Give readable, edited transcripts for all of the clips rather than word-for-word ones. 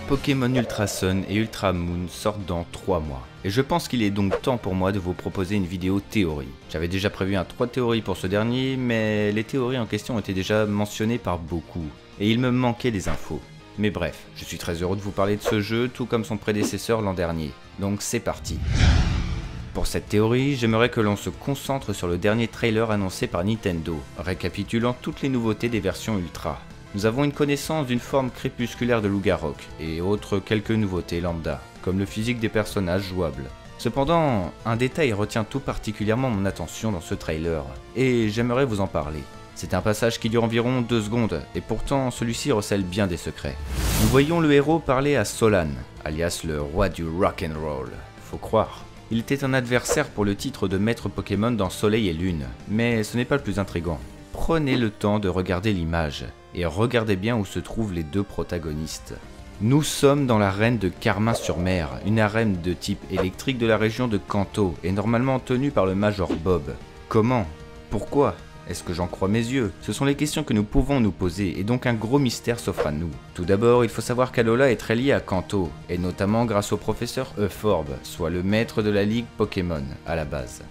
Pokémon Ultra Sun et Ultra Moon sortent dans 3 mois. Et je pense qu'il est donc temps pour moi de vous proposer une vidéo théorie. J'avais déjà prévu 3 théories pour ce dernier, mais les théories en question étaient déjà mentionnées par beaucoup, et il me manquait des infos. Mais bref, je suis très heureux de vous parler de ce jeu, tout comme son prédécesseur l'an dernier. Donc c'est parti. Pour cette théorie, j'aimerais que l'on se concentre sur le dernier trailer annoncé par Nintendo, récapitulant toutes les nouveautés des versions Ultra. Nous avons une connaissance d'une forme crépusculaire de Lougarok, et autres quelques nouveautés lambda, comme le physique des personnages jouables. Cependant, un détail retient tout particulièrement mon attention dans ce trailer, et j'aimerais vous en parler. C'est un passage qui dure environ 2 secondes, et pourtant celui-ci recèle bien des secrets. Nous voyons le héros parler à Solan, alias le roi du rock'n'roll, faut croire. Il était un adversaire pour le titre de maître Pokémon dans Soleil et Lune, mais ce n'est pas le plus intriguant. Prenez le temps de regarder l'image, et regardez bien où se trouvent les deux protagonistes. Nous sommes dans l'arène de Carmin-sur-Mer, une arène de type électrique de la région de Kanto, et normalement tenue par le Major Bob. Comment? Pourquoi? Est-ce que j'en crois mes yeux? Ce sont les questions que nous pouvons nous poser, et donc un gros mystère s'offre à nous. Tout d'abord, il faut savoir qu'Alola est très lié à Kanto, et notamment grâce au professeur Euphorbe, soit le maître de la Ligue Pokémon, à la base.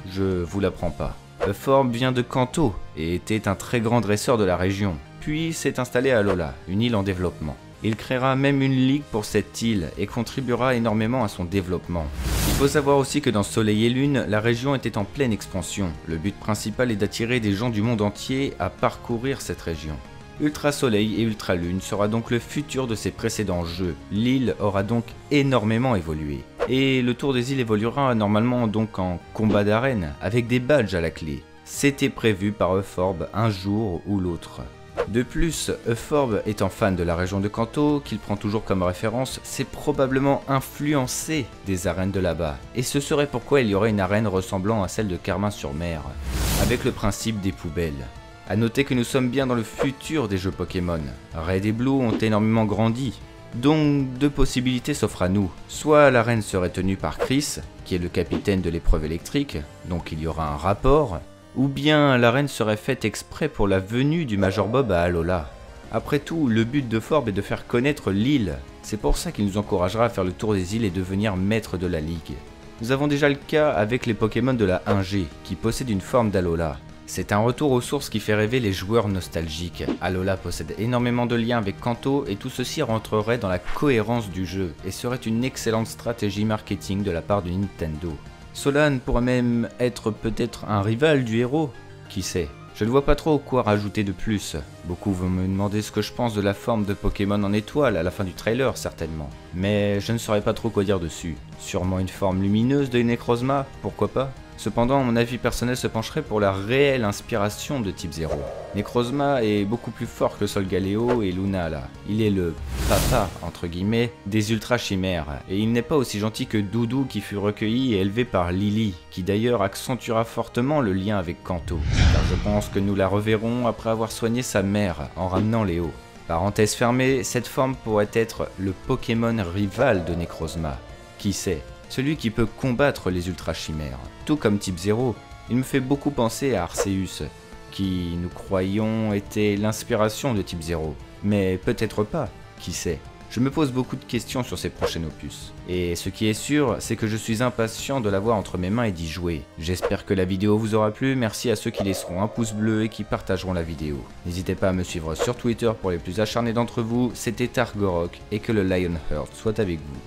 Je vous l'apprends pas. Euphorbe vient de Kanto, et était un très grand dresseur de la région, puis s'est installé à Alola, une île en développement. Il créera même une ligue pour cette île, et contribuera énormément à son développement. Il faut savoir aussi que dans Soleil et Lune, la région était en pleine expansion. Le but principal est d'attirer des gens du monde entier à parcourir cette région. Ultra Soleil et Ultra Lune sera donc le futur de ses précédents jeux. L'île aura donc énormément évolué. Et le tour des îles évoluera normalement donc en combat d'arène, avec des badges à la clé. C'était prévu par Euphorbe un jour ou l'autre. De plus, Euphorbe étant fan de la région de Kanto, qu'il prend toujours comme référence, s'est probablement influencé des arènes de là-bas. Et ce serait pourquoi il y aurait une arène ressemblant à celle de Carmin-sur-Mer, avec le principe des poubelles. A noter que nous sommes bien dans le futur des jeux Pokémon. Red et Blue ont énormément grandi. Donc 2 possibilités s'offrent à nous. Soit l'arène serait tenue par Chris, qui est le capitaine de l'épreuve électrique, donc il y aura un rapport, ou bien l'arène serait faite exprès pour la venue du Major Bob à Alola. Après tout, le but d'Euphorbe est de faire connaître l'île. C'est pour ça qu'il nous encouragera à faire le tour des îles et devenir maître de la ligue. Nous avons déjà le cas avec les Pokémon de la 1G, qui possèdent une forme d'Alola. C'est un retour aux sources qui fait rêver les joueurs nostalgiques. Alola possède énormément de liens avec Kanto et tout ceci rentrerait dans la cohérence du jeu et serait une excellente stratégie marketing de la part de Nintendo. Solan pourrait même être peut-être un rival du héros, qui sait. Je ne vois pas trop quoi rajouter de plus. Beaucoup vont me demander ce que je pense de la forme de Pokémon en étoile à la fin du trailer certainement. Mais je ne saurais pas trop quoi dire dessus. Sûrement une forme lumineuse de Necrozma, pourquoi pas? Cependant, mon avis personnel se pencherait pour la réelle inspiration de type 0. Necrozma est beaucoup plus fort que Solgaleo et Lunala. Il est le papa, entre guillemets, des ultra chimères, et il n'est pas aussi gentil que Doudou qui fut recueilli et élevé par Lily, qui d'ailleurs accentuera fortement le lien avec Kanto, car je pense que nous la reverrons après avoir soigné sa mère en ramenant Léo. Parenthèse fermée, cette forme pourrait être le Pokémon rival de Necrozma. Qui sait? Celui qui peut combattre les ultra chimères. Tout comme type 0, il me fait beaucoup penser à Arceus, qui nous croyons était l'inspiration de type 0. Mais peut-être pas, qui sait. Je me pose beaucoup de questions sur ces prochains opus. Et ce qui est sûr, c'est que je suis impatient de l'avoir entre mes mains et d'y jouer. J'espère que la vidéo vous aura plu, merci à ceux qui laisseront un pouce bleu et qui partageront la vidéo. N'hésitez pas à me suivre sur Twitter pour les plus acharnés d'entre vous, c'était Targorok et que le Lionheart soit avec vous.